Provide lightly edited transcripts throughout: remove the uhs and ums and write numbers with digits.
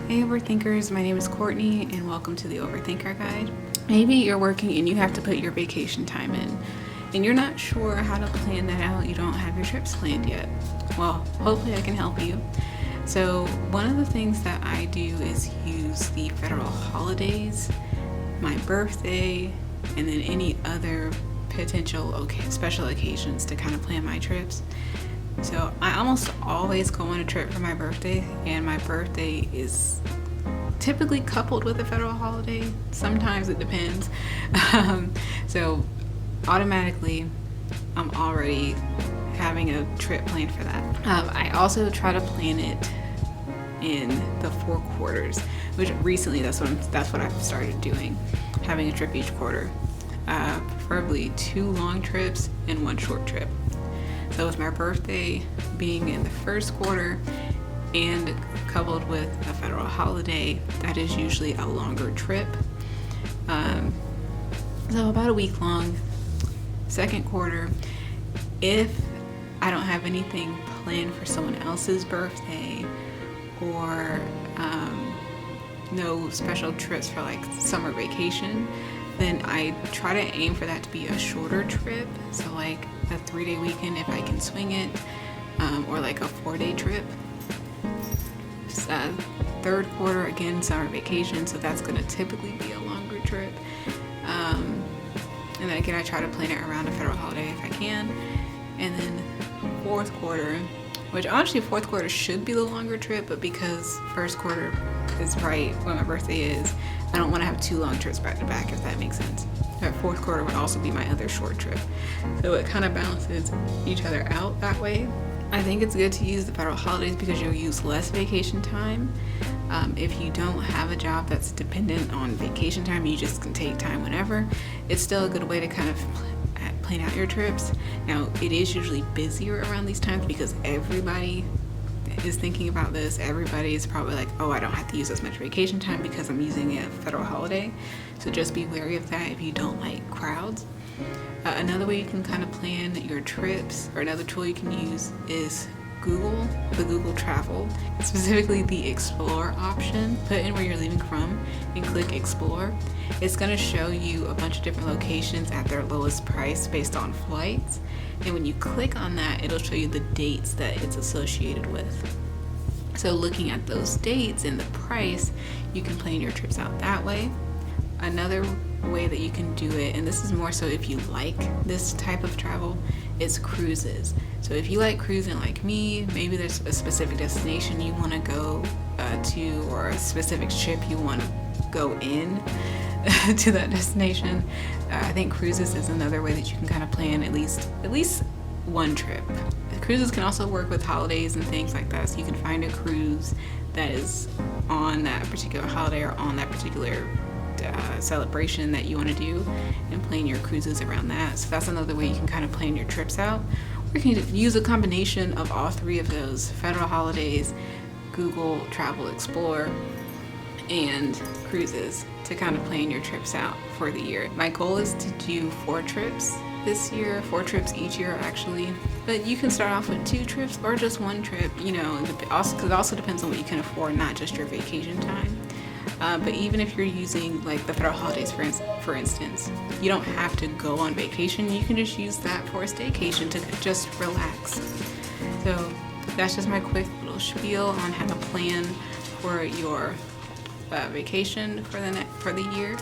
Hey Overthinkers, my name is Courtney and welcome to the Overthinker Guide. Maybe you're working and you have to put your vacation time in and you're not sure how to plan that out, you don't have your trips planned yet. Well, hopefully I can help you. So one of the things that I do is use the federal holidays, my birthday, and then any other potential special occasions to kind of plan my trips. So I almost always go on a trip for my birthday, and my birthday is typically coupled with a federal holiday. Sometimes it depends. So automatically I'm already having a trip planned for that. I also try to plan it in the 4 quarters, which recently that's what I've started doing, having a trip each quarter, preferably 2 long trips and 1 short trip. So with my birthday being in the 1st quarter and coupled with a federal holiday, that is usually a longer trip. So about a week long. 2nd quarter, if I don't have anything planned for someone else's birthday or no special trips for like summer vacation, then I try to aim for that to be a shorter trip. So like a 3-day weekend if I can swing it, or like a 4-day trip. 3rd quarter, again, summer vacation, so that's going to typically be a longer trip. And then again, I try to plan it around a federal holiday if I can. And then 4th quarter, which honestly 4th quarter should be the longer trip, but because 1st quarter is right when my birthday is, I don't want to have 2 long trips back to back, if that makes sense. But 4th quarter would also be my other short trip. So it kind of balances each other out that way. I think it's good to use the federal holidays because you'll use less vacation time. If you don't have a job that's dependent on vacation time, you just can take time whenever. It's still a good way to kind of plan out your trips. Now, it is usually busier around these times because everybody is thinking about this. Everybody is probably like, oh, I don't have to use as much vacation time because I'm using a federal holiday. So just be wary of that if you don't like crowds. Another way you can kind of plan your trips, or another tool you can use, is the Google Travel, specifically the Explore option. Put in where you're leaving from and click Explore. It's going to show you a bunch of different locations at their lowest price based on flights. And when you click on that, it'll show you the dates that it's associated with. So looking at those dates and the price, you can plan your trips out that way. Another way that you can do it, and this is more so if you like this type of travel, is cruises. So if you like cruising like me, maybe there's a specific destination you want to go to, or a specific ship you want to go in to that destination. I think cruises is another way that you can kind of plan at least 1 trip. Cruises can also work with holidays and things like that, so you can find a cruise that is on that particular holiday or on that particular celebration that you want to do, and plan your cruises around that. So that's another way you can kind of plan your trips out. Or you can use a combination of all 3 of those: federal holidays, Google Travel Explore, and cruises to kind of plan your trips out for the year. My goal is to do 4 trips this year, 4 trips each year actually, but you can start off with 2 trips or just 1 trip, because it also depends on what you can afford, not just your vacation time. But even if you're using like the federal holidays, for instance, you don't have to go on vacation. You can just use that for a staycation to just relax. So that's just my quick little spiel on how to plan for your vacation for the year.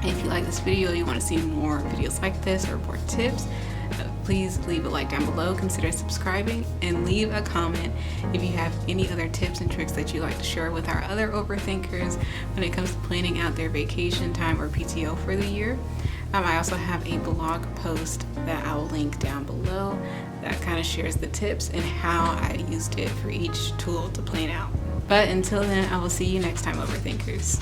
If you like this video, you want to see more videos like this or more tips, please leave a like down below, consider subscribing, and leave a comment if you have any other tips and tricks that you'd like to share with our other overthinkers when it comes to planning out their vacation time or PTO for the year. I also have a blog post that I will link down below that kind of shares the tips and how I used it for each tool to plan out. But until then, I will see you next time, overthinkers.